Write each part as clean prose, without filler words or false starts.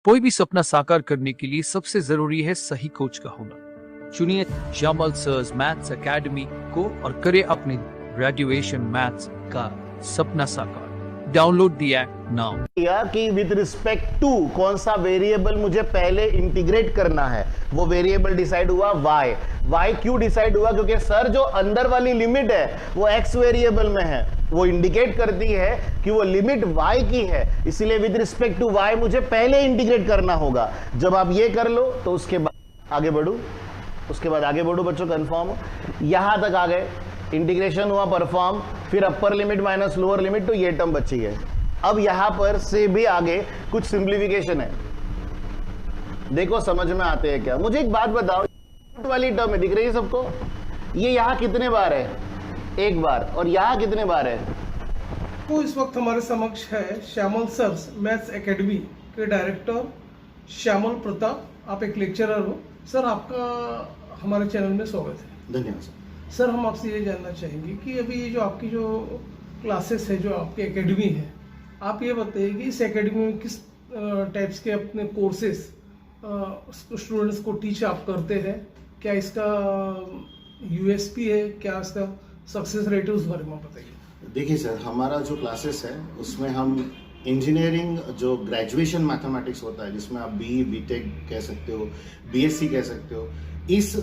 कोई भी सपना साकार करने के लिए सबसे जरूरी है सही कोच का होना। चुनिए श्यामल सर्स मैथ्स एकेडमी को और करे अपने ग्रेजुएशन मैथ्स का सपना साकार। Download the app now. कि विद रिस्पेक्ट टू कौन सा वेरिएबल मुझे पहले इंटीग्रेट करना है, वो वेरिएबल डिसाइड हुआ y क्यों डिसाइड हुआ? क्योंकि सर जो अंदर वाली लिमिट है वो x वेरिएबल में है, वो इंडिकेट करती है कि वो लिमिट y की है, इसीलिए विद रिस्पेक्ट टू y मुझे पहले इंटीग्रेट करना होगा। जब आप ये कर लो तो उसके बाद आगे बढ़ू बच्चों, कंफर्म यहां तक आ गए, इंटीग्रेशन हुआ परफॉर्म, फिर upper limit minus lower limit, तो ये टर्म बची है। अब यहां पर से भी आगे कुछ सिंप्लीफिकेशन है, देखो समझ में आते हैं क्या? मुझे एक बात बताओ, वाली टर्म है दिख रही है सबको, ये यहां कितने बार है? एक बार। और यहां कितने बार है? तो इस वक्त हमारे समक्ष है श्यामल सर्स मैथ्स एकेडमी के डायरेक्टर श्यामल प्रताप। आप एक लेक्चरर हो सर, आपका हमारे चैनल में स्वागत है। धन्यवाद सर। सर हम आपसे ये जानना चाहेंगे कि अभी ये जो आपकी जो क्लासेस है, जो आपकी एकेडमी है, आप ये बताइए कि इस एकेडमी में किस टाइप्स के अपने कोर्सेस स्टूडेंट्स को टीच आप करते हैं, क्या इसका यूएसपी है, क्या इसका सक्सेस रेट है, उस बारे में बताइए। देखिए सर, हमारा जो क्लासेस है उसमें हम इंजीनियरिंग जो ग्रेजुएशन मैथमेटिक्स होता है, जिसमें आप बीई बीटेक कह सकते हो, बीएससी कह सकते हो, इस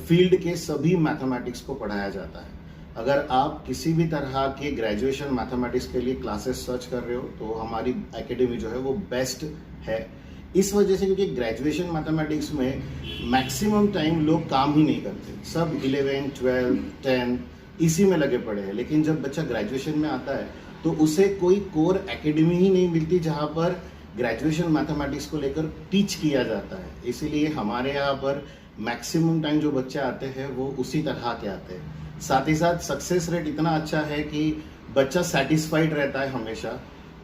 फील्ड के सभी मैथमेटिक्स को पढ़ाया जाता है। अगर आप किसी भी तरह के ग्रेजुएशन मैथमेटिक्स के लिए क्लासेस सर्च कर रहे हो तो हमारी एकेडमी जो है वो बेस्ट है। इस वजह से क्योंकि ग्रेजुएशन मैथमेटिक्स में मैक्सिमम टाइम लोग काम ही नहीं करते, सब 11, 12, 10 इसी में लगे पड़े हैं। लेकिन जब बच्चा ग्रेजुएशन में आता है तो उसे कोई कोर एकेडमी ही नहीं मिलती जहाँ पर ग्रेजुएशन मैथमेटिक्स को लेकर टीच किया जाता है। इसीलिए हमारे यहाँ पर मैक्सिमम टाइम जो बच्चे आते हैं वो उसी तरह के आते हैं। साथ ही साथ सक्सेस रेट इतना अच्छा है कि बच्चा सेटिस्फाइड रहता है हमेशा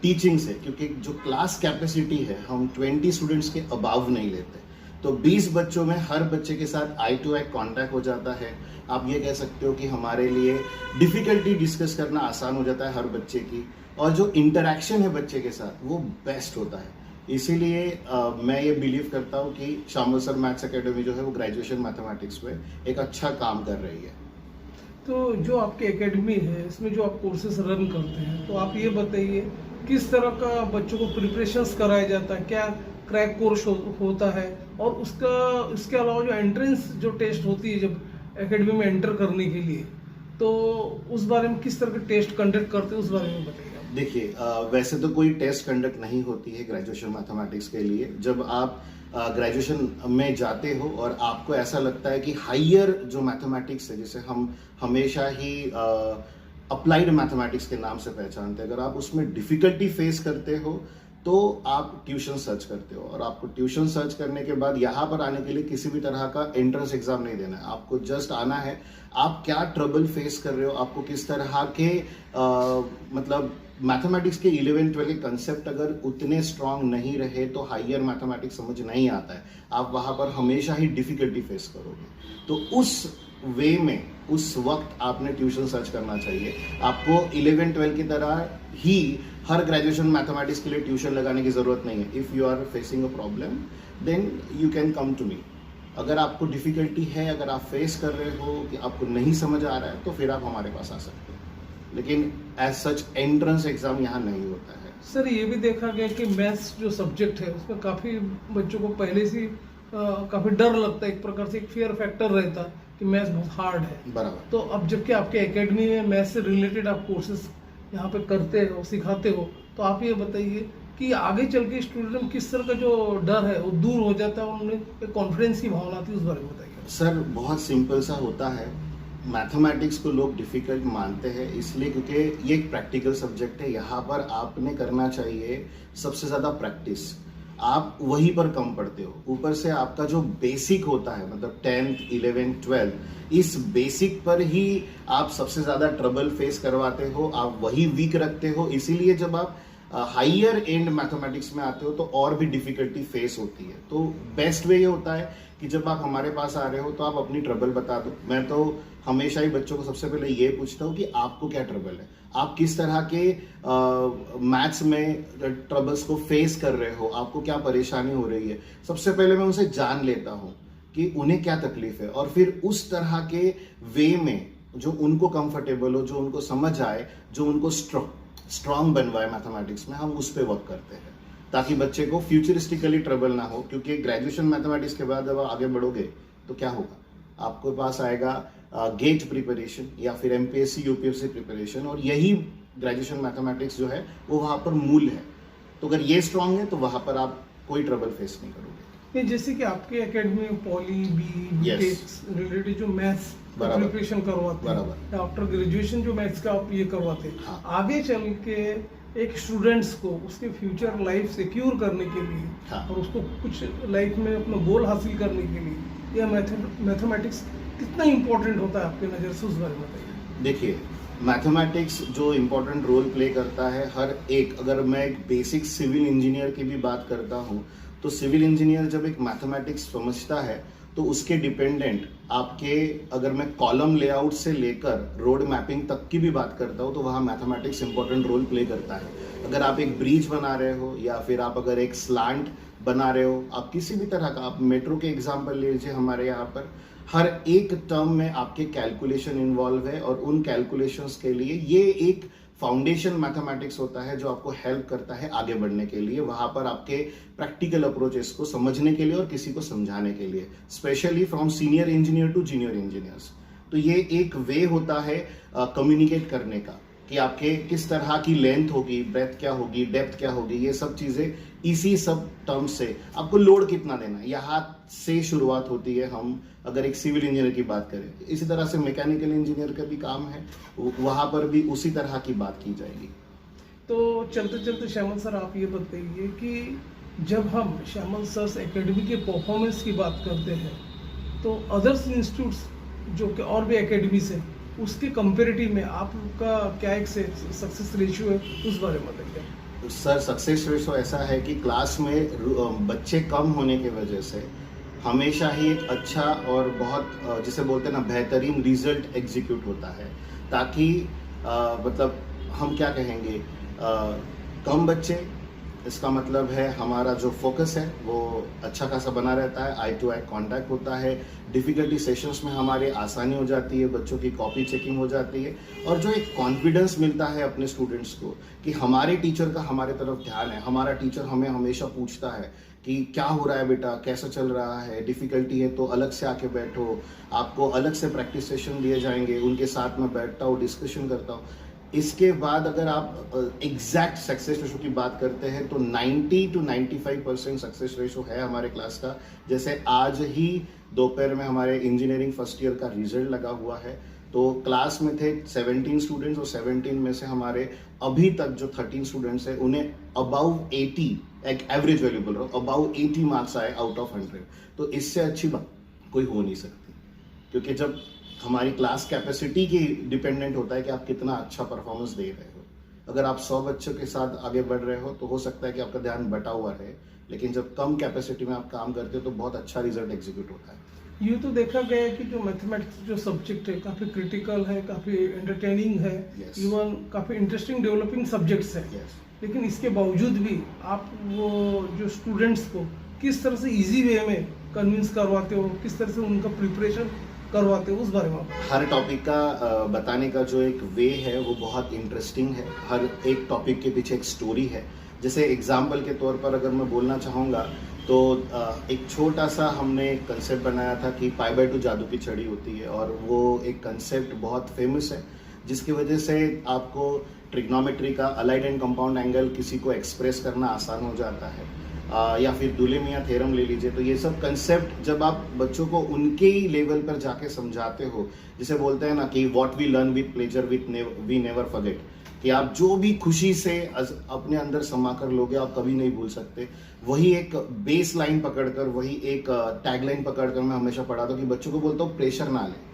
टीचिंग से, क्योंकि जो क्लास कैपेसिटी है हम 20 स्टूडेंट्स के अबाव नहीं लेते, तो 20 बच्चों में हर बच्चे के साथ आई टू आई कॉन्टैक्ट हो जाता है। आप ये कह सकते हो कि हमारे लिए डिफिकल्टी डिस्कस करना आसान हो जाता है हर बच्चे की, और जो इंटरेक्शन है बच्चे के साथ वो बेस्ट होता है। इसीलिए मैं ये बिलीव करता हूँ कि श्यामल सर मैथ्स एकेडमी जो है वो ग्रेजुएशन मैथमेटिक्स में एक अच्छा काम कर रही है। तो जो आपकी एकेडमी है, इसमें जो आप कोर्सेज रन करते हैं, तो आप ये बताइए किस तरह का बच्चों को प्रिपरेशंस कराया जाता है, क्या क्रैक कोर्स होता है, और इसके अलावा जो एंट्रेंस जो टेस्ट होती है जब एकेडमी में एंटर करने के लिए, तो उस बारे में किस तरह के टेस्ट कंडक्ट करते हैं, उस बारे में बताइए। देखिए, वैसे तो कोई टेस्ट कंडक्ट नहीं होती है ग्रेजुएशन मैथमेटिक्स के लिए। जब आप ग्रेजुएशन में जाते हो और आपको ऐसा लगता है कि हायर जो मैथमेटिक्स है, जिसे हम हमेशा ही अप्लाइड मैथमेटिक्स के नाम से पहचानते हैं, अगर आप उसमें डिफिकल्टी फेस करते हो तो आप ट्यूशन सर्च करते हो, और आपको ट्यूशन सर्च करने के बाद यहाँ पर आने के लिए किसी भी तरह का एंट्रेंस एग्जाम नहीं देना है। आपको जस्ट आना है, आप क्या ट्रबल फेस कर रहे हो, आपको किस तरह के मतलब मैथमेटिक्स के 11, 12 के कंसेप्ट अगर उतने स्ट्रांग नहीं रहे तो हायर मैथमेटिक्स समझ नहीं आता है, आप वहाँ पर हमेशा ही डिफिकल्टी फेस करोगे। तो उस वे में उस वक्त आपने ट्यूशन सर्च करना चाहिए। आपको 11, 12 की तरह ही हर ग्रेजुएशन मैथमेटिक्स के लिए ट्यूशन लगाने की जरूरत नहीं है। If you are facing a problem then you can come to me. अगर आपको डिफिकल्टी है, अगर आप फेस कर रहे हो कि आपको नहीं समझ आ रहा है, तो फिर आप हमारे पास आ सकते हो, लेकिन एज सच एंट्रेंस एग्जाम यहाँ नहीं होता है। सर ये भी देखा गया कि मैथ्स जो सब्जेक्ट है उसमें काफ़ी बच्चों को पहले से काफ़ी डर लगता है, एक प्रकार से एक फियर फैक्टर रहता है कि मैथ्स बहुत हार्ड है। बराबर। तो अब जबकि आपके एकेडमी में मैथ्स से रिलेटेड आप कोर्सेज यहाँ पे करते हो, सिखाते हो, तो आप ये बताइए कि आगे चल के स्टूडेंट में किस तरह का जो डर है वो दूर हो जाता है, उनमें एक कॉन्फिडेंस की भावना आती है, उस बारे में बताइए। सर बहुत सिंपल सा होता है, मैथमेटिक्स को लोग डिफ़िकल्ट मानते हैं इसलिए क्योंकि ये एक प्रैक्टिकल सब्जेक्ट है। यहाँ पर आपने करना चाहिए सबसे ज़्यादा प्रैक्टिस, आप वहीं पर कम पढ़ते हो। ऊपर से आपका जो बेसिक होता है, मतलब 10th, 11, 12, इस बेसिक पर ही आप सबसे ज़्यादा ट्रबल फेस करवाते हो, आप वही वीक रखते हो। इसीलिए जब आप हायर एंड मैथमेटिक्स में आते हो तो और भी डिफिकल्टी फेस होती है। तो बेस्ट वे ये होता है कि जब आप हमारे पास आ रहे हो तो आप अपनी ट्रबल बता दो। मैं तो हमेशा ही बच्चों को सबसे पहले ये पूछता हूँ कि आपको क्या ट्रबल है, आप किस तरह के मैथ्स में ट्रबल्स को फेस कर रहे हो, आपको क्या परेशानी हो रही है। सबसे पहले मैं उनसे जान लेता हूँ कि उन्हें क्या तकलीफ है, और फिर उस तरह के वे में जो उनको कंफर्टेबल हो, जो उनको समझ आए, जो उनको स्ट्रॉन्ग बनवाए मैथमेटिक्स में, हम उस पर वर्क करते हैं ताकि बच्चे को फ्यूचरिस्टिकली ट्रबल ना हो। क्योंकि ग्रेजुएशन मैथमेटिक्स के बाद जब आप आगे बढ़ोगे तो क्या होगा, आपके पास आएगा गेट प्रिपरेशन या फिर एमपीएससी यूपीएससी प्रिपरेशन, और यही ग्रेजुएशन मैथमेटिक्स जो है वो वहाँ पर मूल है। तो अगर ये स्ट्रांग है तो वहाँ पर आप कोई ट्रबल फेस नहीं करोगे। नहीं, जैसे कि आपके एकेडमी में पॉली बी रिलेटेड जो मैथ्स प्रिपरेशन करवाते हैं, आफ्टर ग्रेजुएशन जो मैथ्स का आप ये करवाते हैं, हाँ। आगे चल के एक स्टूडेंट्स को उसके फ्यूचर लाइफ सिक्योर करने के लिए, हाँ। और उसको कुछ लाइफ में अपना गोल हासिल करने के लिए यह मैथमेटिक्स कितना इम्पोर्टेंट होता है आपके नज़र से, उस बारे में बताइए। देखिए, मैथमेटिक्स जो इम्पोर्टेंट रोल प्ले करता है हर एक, अगर मैं एक बेसिक सिविल इंजीनियर की भी बात करता हूँ तो सिविल इंजीनियर जब एक मैथमेटिक्स समझता है तो उसके डिपेंडेंट आपके, अगर मैं कॉलम लेआउट से लेकर रोड मैपिंग तक की भी बात करता हूँ तो वहाँ मैथमेटिक्स इंपॉर्टेंट रोल प्ले करता है। अगर आप एक ब्रिज बना रहे हो या फिर आप अगर एक स्लांट बना रहे हो, आप किसी भी तरह का, आप मेट्रो के एग्जाम्पल ले लीजिए, हमारे यहाँ पर हर एक टर्म में आपके कैलकुलेशन इन्वॉल्व है, और उन कैलकुलेशंस के लिए ये एक फाउंडेशन मैथमेटिक्स होता है जो आपको हेल्प करता है आगे बढ़ने के लिए, वहां पर आपके प्रैक्टिकल अप्रोचेस को समझने के लिए और किसी को समझाने के लिए, specially from senior engineer to junior engineers. तो ये एक वे होता है कम्युनिकेट करने का कि आपके किस तरह की लेंथ होगी, ब्रेथ क्या होगी, डेप्थ क्या होगी, ये सब चीजें इसी सब टर्म से आपको लोड कितना देना है, यहाँ से शुरुआत होती है। हम अगर एक सिविल इंजीनियर की बात करें, इसी तरह से मैकेनिकल इंजीनियर का भी काम है, वहां पर भी उसी तरह की बात की जाएगी। तो चलते चलते श्यामल सर, आप ये बताइए कि जब हम श्यामल सर एकेडमी के परफॉर्मेंस की बात करते हैं तो अदर्स इंस्टीट्यूट्स जो कि और भी एकेडमीज है, उसके कंपेरेटिव में आपका क्या एक सक्सेस रेशियो है, उस बारे में बताइए। सर, सक्सेस रेशो ऐसा है कि क्लास में बच्चे कम होने की वजह से हमेशा ही एक अच्छा और बहुत जिसे बोलते हैं ना बेहतरीन रिजल्ट एग्जीक्यूट होता है, ताकि मतलब हम क्या कहेंगे, कम बच्चे, इसका मतलब है हमारा जो फोकस है वो अच्छा खासा बना रहता है, आई टू आई कांटेक्ट होता है, डिफिकल्टी सेशंस में हमारे आसानी हो जाती है, बच्चों की कॉपी चेकिंग हो जाती है, और जो एक कॉन्फिडेंस मिलता है अपने स्टूडेंट्स को कि हमारे टीचर का हमारे तरफ ध्यान है, हमारा टीचर हमें हमेशा पूछता है कि क्या हो रहा है बेटा, कैसा चल रहा है, डिफिकल्टी है तो अलग से आके बैठो, आपको अलग से प्रैक्टिस सेशन दिए जाएंगे, उनके साथ में बैठता हूँ, डिस्कशन करता हूँ। इसके बाद अगर आप एग्जैक्ट सक्सेस रेशो की बात करते हैं तो 90 to 95% सक्सेस रेशो है हमारे क्लास का। जैसे आज ही दोपहर में हमारे इंजीनियरिंग फर्स्ट ईयर का रिजल्ट लगा हुआ है, तो क्लास में थे 17 स्टूडेंट्स, और 17 में से हमारे अभी तक जो 13 स्टूडेंट्स हैं उन्हें अबाउ 80, एक एवरेज वैल्यू बोल रहा हूँ, अबाउ 80 मार्क्स आए आउट ऑफ 100। तो इससे अच्छी बात कोई हो नहीं सकती, क्योंकि जब हमारी क्लास कैपेसिटी की डिपेंडेंट होता है कि आप कितना अच्छा परफॉर्मेंस दे रहे हो। अगर आप 100 बच्चों के साथ आगे बढ़ रहे हो तो हो सकता है कि आपका ध्यान बटा हुआ है, लेकिन जब कम कैपेसिटी में आप काम करते हो तो बहुत अच्छा रिजल्ट एग्जीक्यूट होता है। ये तो देखा गया है कि जो मैथमेटिक्स जो सब्जेक्ट है काफ़ी क्रिटिकल है, काफ़ी एंटरटेनिंग है, Yes. इवन काफ़ी इंटरेस्टिंग डेवलपिंग सब्जेक्ट्स है। Yes. लेकिन इसके बावजूद भी आप वो जो स्टूडेंट्स को किस तरह से इजी वे में कन्विंस करवाते हो, किस तरह से उनका प्रिपरेशन करवाते हो, उस बारे में आप हर टॉपिक का बताने का जो एक वे है वो बहुत इंटरेस्टिंग है। हर एक टॉपिक के पीछे एक स्टोरी है। जैसे एग्जाम्पल के तौर पर अगर मैं बोलना चाहूँगा तो एक छोटा सा हमने एक कंसेप्ट बनाया था कि π/2 जादू की छड़ी होती है, और वो एक कंसेप्ट बहुत फेमस है, जिसकी वजह से आपको ट्रिग्नोमेट्री का अलाइड एंड कंपाउंड एंगल किसी को एक्सप्रेस करना आसान हो जाता है, या फिर दुले-मियां थ्योरम ले लीजिए। तो ये सब कंसेप्ट जब आप बच्चों को उनके ही लेवल पर जाके समझाते हो, जिसे बोलते हैं ना कि what we learn with pleasure we never forget, कि आप जो भी खुशी से अपने अंदर समा कर लोगे आप कभी नहीं भूल सकते। वही एक बेस लाइन पकड़कर, वही एक टैग लाइन पकड़कर मैं हमेशा पढ़ाता हूँ कि बच्चों को बोलता हूँ प्रेशर ना लें।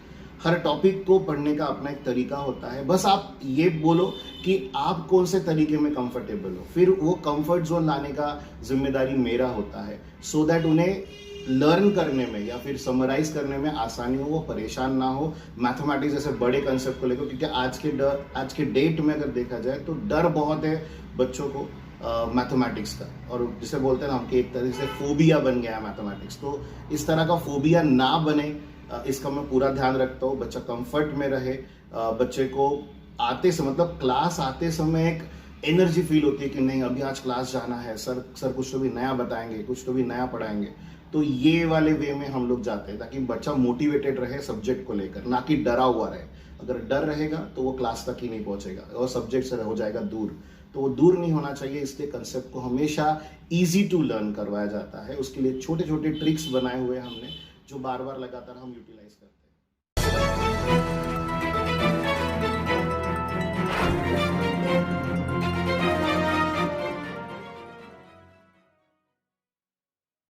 हर टॉपिक को पढ़ने का अपना एक तरीका होता है, बस आप ये बोलो कि आप कौन से तरीके में कंफर्टेबल हो, फिर वो कंफर्ट जोन लाने का जिम्मेदारी मेरा होता है, सो दैट उन्हें लर्न करने में या फिर समराइज करने में आसानी हो, वो परेशान ना हो मैथमेटिक्स जैसे बड़े कंसेप्ट को लेकर, क्योंकि आज के डेट में अगर देखा जाए तो डर बहुत है बच्चों को मैथमेटिक्स का, और जिसे बोलते हैं ना हम कि एक तरह से फोबिया बन गया है मैथमेटिक्स। तो इस तरह का फोबिया ना बने, इसका मैं पूरा ध्यान रखता हूँ। बच्चा कंफर्ट में रहे, बच्चे को आते से मतलब क्लास आते समय एक एनर्जी फील होती है कि नहीं अभी आज क्लास जाना है, सर कुछ तो भी नया बताएंगे, कुछ तो भी नया पढ़ाएंगे। तो ये वाले वे में हम लोग जाते हैं ताकि बच्चा मोटिवेटेड रहे सब्जेक्ट को लेकर, ना कि डरा हुआ रहे। अगर डर रहेगा तो वो क्लास तक ही नहीं पहुंचेगा और सब्जेक्ट से हो जाएगा दूर। तो वो दूर नहीं होना चाहिए, इसलिए कंसेप्ट को हमेशा इजी टू लर्न करवाया जाता है। उसके लिए छोटे छोटे ट्रिक्स बनाए हुए हमने, जो बार बार लगातार हम यूटिलाइज करते हैं।